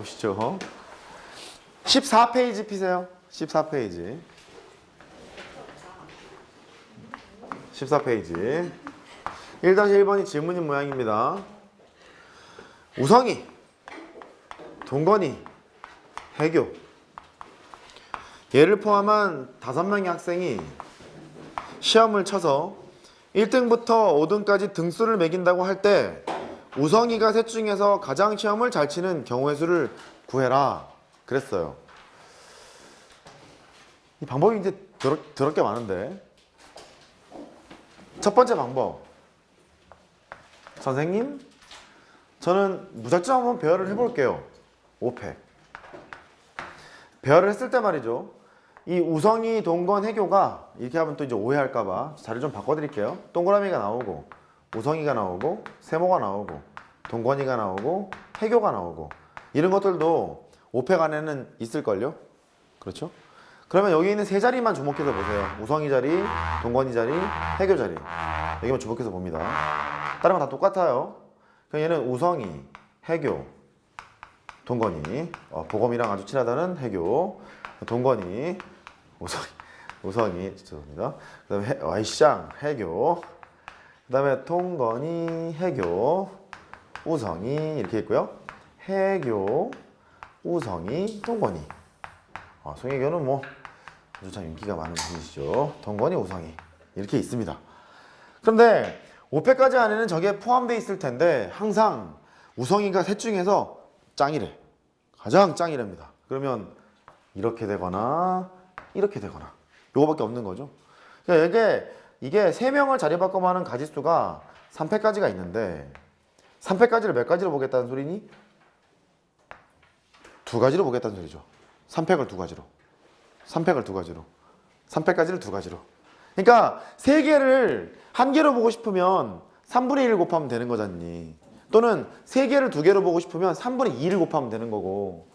보시죠. 14페이지 피세요. 14페이지. 14페이지. 1-1번이 질문인 모양입니다. 우성이, 동건이, 해교. 얘를 포함한 5명의 학생이 시험을 쳐서 1등부터 5등까지 등수를 매긴다고 할 때 우성이가 셋 중에서 가장 시험을 잘 치는 경우의 수를 구해라 그랬어요. 이 방법이 이제 더럽게 많은데, 첫 번째 방법, 선생님 저는 무작정 한번 배열을 해볼게요. 5팩 배열을 했을 때 말이죠, 이 우성이, 동건, 해교가 이렇게 하면 또 이제 오해할까봐 자리 좀 바꿔드릴게요. 동그라미가 나오고 우성이가 나오고 세모가 나오고 동건이가 나오고 해교가 나오고 이런 것들도 5팩 안에는 있을걸요? 그렇죠? 그러면 여기 있는 세 자리만 주목해서 보세요. 우성이 자리, 동건이 자리, 해교 자리. 여기만 주목해서 봅니다. 다른 건 다 똑같아요. 그럼 얘는 우성이, 해교, 동건이, 보검이랑 아주 친하다는 해교, 동건이, 우성이, 죄송합니다. 그 다음에 와이샹, 해교, 그 다음에 동건이, 해교, 우성이 이렇게 있고요. 해교, 우성이, 동건이. 송혜교는 뭐 아주 참 인기가 많은 분이시죠. 동건이, 우성이 이렇게 있습니다. 그런데 5패까지 안에는 저게 포함되어 있을 텐데 항상 우성이가 셋 중에서 짱이래. 가장 짱이랍니다. 그러면 이렇게 되거나 이렇게 되거나 요거밖에 없는 거죠. 그러니까 이게 3명을 자리바꿔하는 가지수가 3패까지가 있는데 3패까지를 몇 가지로 보겠다는 소리니? 2가지로 보겠다는 소리죠. 3팩을 2가지로, 3팩을 2가지로, 3팩까지를 2가지로. 그러니까 3개를 1개로 보고 싶으면 3분의 1을 곱하면 되는 거잖니. 또는 3개를 2개로 보고 싶으면 3분의 2를 곱하면 되는 거고,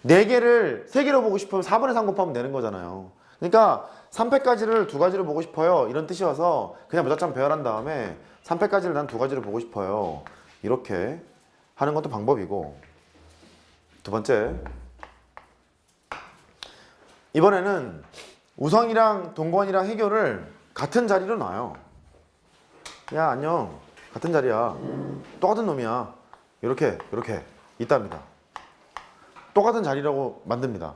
4개를 3개로 보고 싶으면 4분의 3 곱하면 되는 거잖아요. 그러니까 3패까지를 2가지로 보고 싶어요 이런 뜻이어서 그냥 무작정 배열한 다음에 3패까지를 난 2가지로 보고 싶어요 이렇게 하는 것도 방법이고, 두 번째, 이번에는 우성이랑 동건이랑 해교를 같은 자리로 놔요. 야 안녕, 같은 자리야, 똑같은 놈이야, 이렇게 있답니다. 똑같은 자리라고 만듭니다.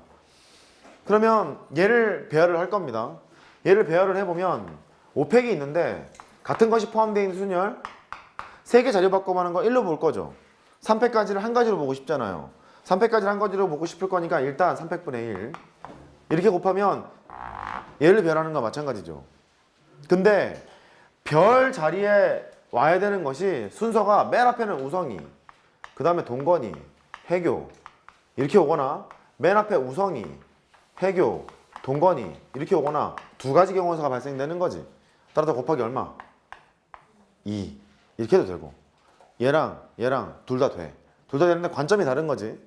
그러면 얘를 배열을 할 겁니다. 얘를 배열을 해보면 5팩이 있는데 같은 것이 포함되어 있는 순열 3개 자리 바꿔하는 거 1로 볼 거죠. 3팩까지를 1가지로 보고 싶잖아요. 3팩까지를 1가지로 보고 싶을 거니까 일단 3팩분의 1 이렇게 곱하면 얘를 배열하는 거와 마찬가지죠. 근데 별 자리에 와야 되는 것이 순서가 맨 앞에는 우성이, 그 다음에 동건이, 해교 이렇게 오거나 맨 앞에 우성이, 해교, 동건이 이렇게 오거나 2가지 경우수가 발생되는 거지. 따라서 곱하기 얼마? 2 이렇게 해도 되고, 얘랑 둘 다 돼. 둘 다 되는데 관점이 다른 거지.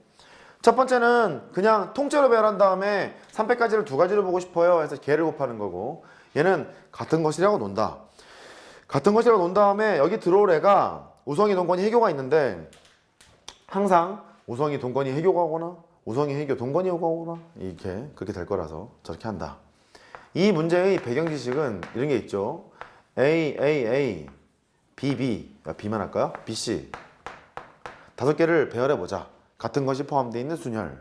첫 번째는 그냥 통째로 배열한 다음에 3패까지를 2가지로 보고 싶어요 해서 걔를 곱하는 거고, 얘는 같은 것이라고 논다. 같은 것이라고 논 다음에 여기 들어올 애가 우성이, 동건이, 해교가 있는데 항상 우성이, 동건이, 해교가 오거나 우성이, 해교, 동건이 오거나 그렇게 될 거라서 저렇게 한다. 이 문제의 배경 지식은 이런 게 있죠. A, B, B만 할까요? B, C 5개를 배열해 보자. 같은 것이 포함되어 있는 순열.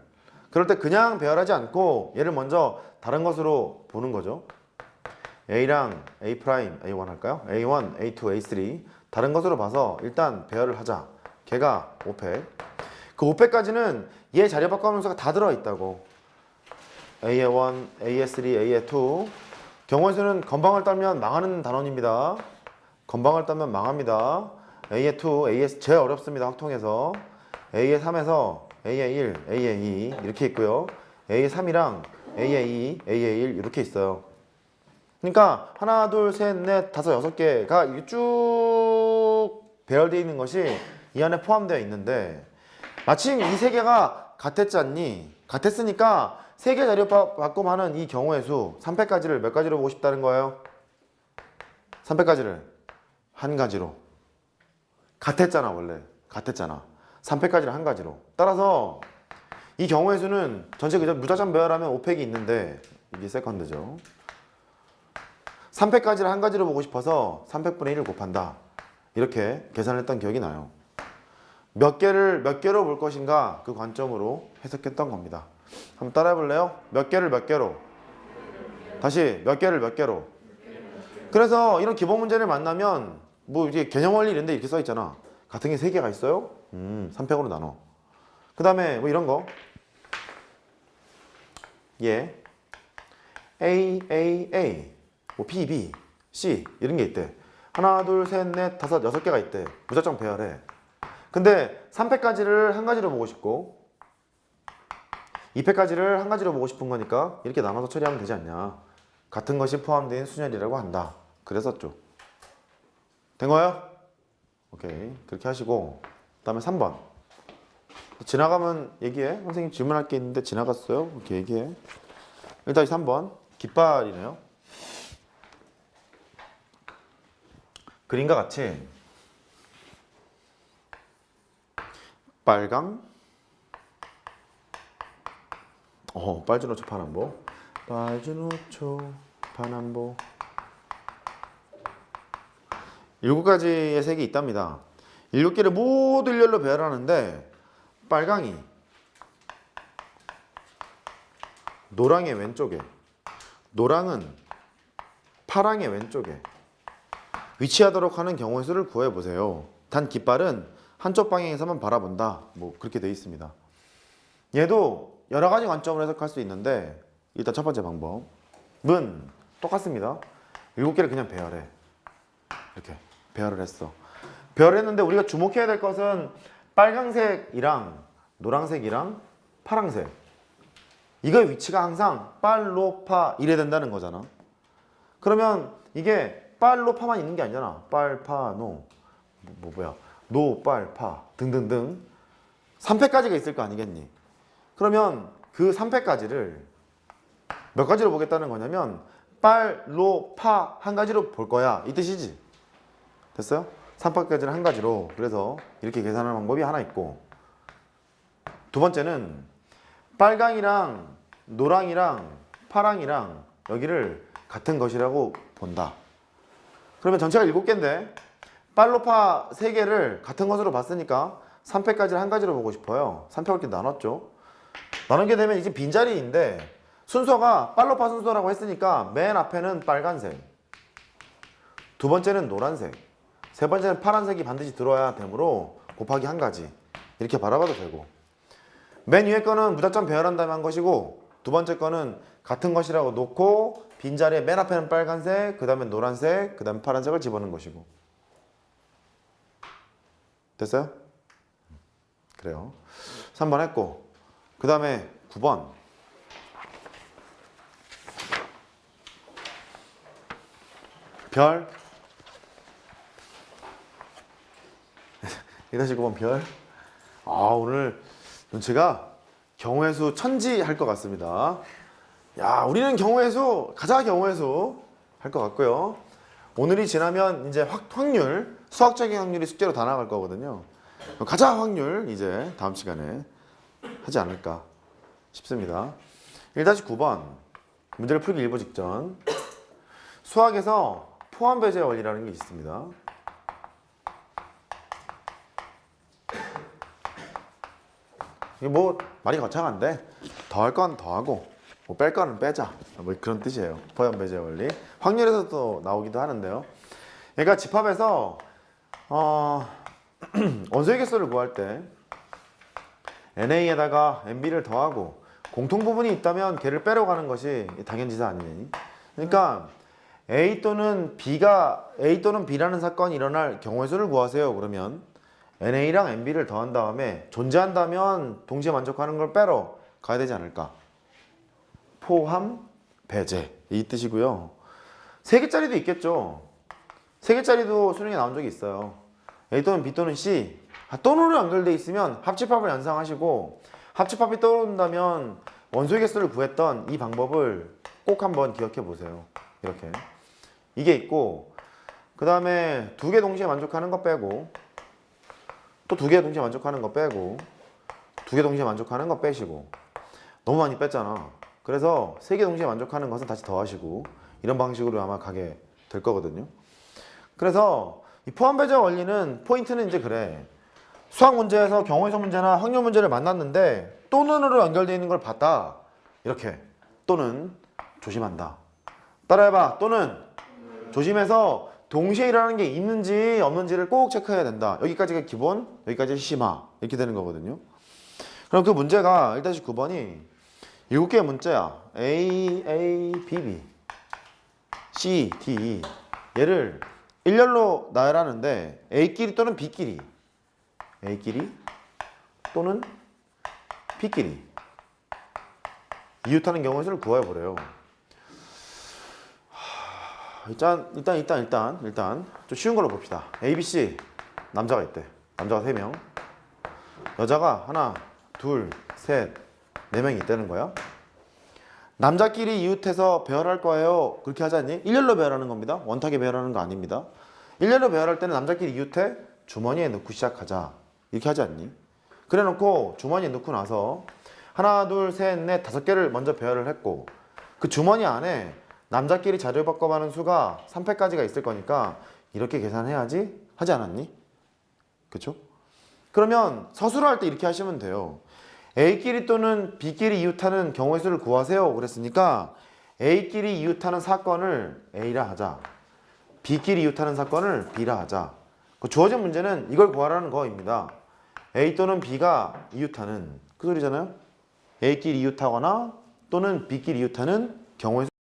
그럴 때 그냥 배열하지 않고 얘를 먼저 다른 것으로 보는 거죠. A랑 A', A1 할까요? A1, A2, A3 다른 것으로 봐서 일단 배열을 하자. 걔가 5팩. 그 5팩까지는 얘 자리 바꿔하면서가 다 들어있다고. A의 1, A의 3, A의 2 경우에서는 건방을 떨면 망하는 단원입니다. 건방을 떨면 망합니다. A의 2, A의 제일 어렵습니다. 확통에서 A의 3에서 A의 1, A의 2 이렇게 있고요. A의 3이랑 A의 2, A의 1 이렇게 있어요. 그러니까 하나, 둘, 셋, 넷, 다섯, 6개가 이렇게 쭉 배열되어 있는 것이 이 안에 포함되어 있는데 마침 이 3개가 같았잖니. 같았으니까 3개 자리 바꿈하는 이 경우의 수 3패까지를 몇 가지로 보고 싶다는 거예요? 3패까지를 1가지로. 같았잖아 원래. 같았잖아. 3패까지를 1가지로. 따라서 이 경우의 수는 전체 그냥 무작정 배열하면 5팩이 있는데 이게 세컨드죠. 3팩까지를 한 가지로 보고 싶어서 3팩분의 1을 곱한다. 이렇게 계산을 했던 기억이 나요. 몇 개로 볼 것인가 그 관점으로 해석했던 겁니다. 한번 따라해 볼래요? 몇 개를 몇 개로? 다시 몇 개를 몇 개로? 그래서 이런 기본 문제를 만나면 뭐 이게 개념 원리 이런데 이렇게 써 있잖아. 같은 게 3개가 있어요? 3팩으로 나눠. 그 다음에 뭐 이런 거. 예. A, 뭐 B, B, C 이런 게 있대. 하나, 둘, 셋, 넷, 다섯, 6개가 있대. 무작정 배열해. 근데 3팩까지를 한 가지로 보고 싶고 2팩까지를 한 가지로 보고 싶은 거니까 이렇게 나눠서 처리하면 되지 않냐. 같은 것이 포함된 순열이라고 한다. 그랬었죠. 된 거예요? 오케이. 그렇게 하시고 그 다음에 3번. 지나가면 얘기해. 선생님 질문할 게 있는데 지나갔어요. 이렇게 얘기해. 일단 3번. 깃발이네요. 그림과 같이 빨강, 빨주노초 파남보, 빨주노초 파남보 7가지의 색이 있답니다. 7개를 모두 일렬로 배열하는데 빨강이 노랑의 왼쪽에, 노랑은 파랑의 왼쪽에 위치하도록 하는 경우의 수를 구해보세요. 단 깃발은 한쪽 방향에서만 바라본다. 뭐 그렇게 되어 있습니다. 얘도 여러 가지 관점으로 해석할 수 있는데 일단 첫 번째 방법은 똑같습니다. 7개를 그냥 배열해. 이렇게 배열을 했어. 배열했는데 우리가 주목해야 될 것은 빨강색이랑 노란색이랑 파랑색. 이거의 위치가 항상 빨로 파 이래 된다는 거잖아. 그러면 이게 빨로 파만 있는 게 아니잖아. 빨, 파, 노. 뭐야. 노, 빨, 파 등등등 3팩까지가 있을 거 아니겠니? 그러면 그 3팩까지를 몇 가지로 보겠다는 거냐면 빨, 로, 파 한 가지로 볼 거야. 이 뜻이지. 됐어요? 3팩까지는 한 가지로. 그래서 이렇게 계산하는 방법이 하나 있고 두 번째는 빨강이랑 노랑이랑 파랑이랑 여기를 같은 것이라고 본다. 그러면 전체가 7개인데 빨로파 3개를 같은 것으로 봤으니까 3팩까지를 한 가지로 보고 싶어요. 3팩을 이렇게 나눴죠. 나누게 되면 이제 빈자리인데 순서가 빨로파 순서라고 했으니까 맨 앞에는 빨간색, 두 번째는 노란색, 세 번째는 파란색이 반드시 들어야 되므로 곱하기 한 가지 이렇게 바라봐도 되고 맨 위에 거는 무작정 배열한 다음에 한 것이고 두 번째 거는 같은 것이라고 놓고 빈자리에 맨 앞에는 빨간색, 그 다음에 노란색, 그 다음에 파란색을 집어넣은 것이고 됐어요? 그래요. 3번 했고 그 다음에 9번 별 1-9번 별. 오늘 제가 경우의 수 천지 할 것 같습니다. 야, 우리는 경우의 수, 가자 경우의 수 할 것 같고요. 오늘이 지나면 이제 확률, 수학적인 확률이 숙제로 다 나갈 거거든요. 가자 확률 이제 다음 시간에 하지 않을까 싶습니다. 1-9번 문제를 풀기 일부 직전 수학에서 포함 배제 원리라는 게 있습니다. 이게 뭐 말이 거창한데 더할 건 더하고 뭐 뺄 거는 빼자 뭐 그런 뜻이에요. 포함 배제 원리. 확률에서도 나오기도 하는데요. 그러니까 집합에서 원소의 개수를 구할 때 NA에다가 NB를 더하고 공통 부분이 있다면 걔를 빼러 가는 것이 당연지사 아니니. 그러니까 A 또는 B라는 사건이 일어날 경우의 수를 구하세요. 그러면 NA랑 NB를 더한 다음에 존재한다면 동시에 만족하는 걸 빼러 가야 되지 않을까. 포함, 배제 이 뜻이고요. 3개짜리도 있겠죠. 3개짜리도 수능에 나온 적이 있어요. A 또는 B 또는 C 또는으로 연결되어 있으면 합집합을 연상하시고 합집합이 떠오른다면 원소의 개수를 구했던 이 방법을 꼭 한번 기억해 보세요. 이렇게 이게 있고 그 다음에 2개 동시에 만족하는 거 빼고 또 2개 동시에 만족하는 거 빼고 두 개 동시에 만족하는 거 빼시고 너무 많이 뺐잖아. 그래서 세 개 동시에 만족하는 것은 다시 더하시고 이런 방식으로 아마 가게 될 거거든요. 그래서 이 포함 배제 원리는 포인트는 이제 그래. 수학 문제에서 경우에서 문제나 확률 문제를 만났는데 또는으로 연결되어 있는 걸 봤다. 이렇게 또는 조심한다. 따라해봐. 또는 조심해서 동시에 일어나는 게 있는지 없는지를 꼭 체크해야 된다. 여기까지가 기본, 여기까지 심화 이렇게 되는 거거든요. 그럼 그 문제가 1-9번이 7개의 문제야. A, A, B, B, C, D 얘를 일렬로 나열하는데 A끼리 또는 B끼리 또는 B끼리 이웃하는 경우의 수를 구해보래요. 일단 좀 쉬운 걸로 봅시다. A, B, C 남자가 있대. 남자가 3명, 여자가 하나, 둘, 셋, 4명이 있다는 거야. 남자끼리 이웃해서 배열할 거예요. 그렇게 하지 않니? 일렬로 배열하는 겁니다. 원탁에 배열하는 거 아닙니다. 일렬로 배열할 때는 남자끼리 이웃해 주머니에 넣고 시작하자. 이렇게 하지 않니? 그래 놓고 주머니에 넣고 나서 하나, 둘, 셋, 넷, 5개를 먼저 배열을 했고 그 주머니 안에 남자끼리 자료 바꿔가는 수가 3패까지가 있을 거니까 이렇게 계산해야지 하지 않았니? 그쵸? 그러면 서술을 할 때 이렇게 하시면 돼요. A끼리 또는 B끼리 이웃하는 경우의 수를 구하세요. 그랬으니까 A끼리 이웃하는 사건을 A라 하자. B끼리 이웃하는 사건을 B라 하자. 그 주어진 문제는 이걸 구하라는 거입니다. A 또는 B가 이웃하는 그 소리잖아요. A끼리 이웃하거나 또는 B끼리 이웃하는 경우의 수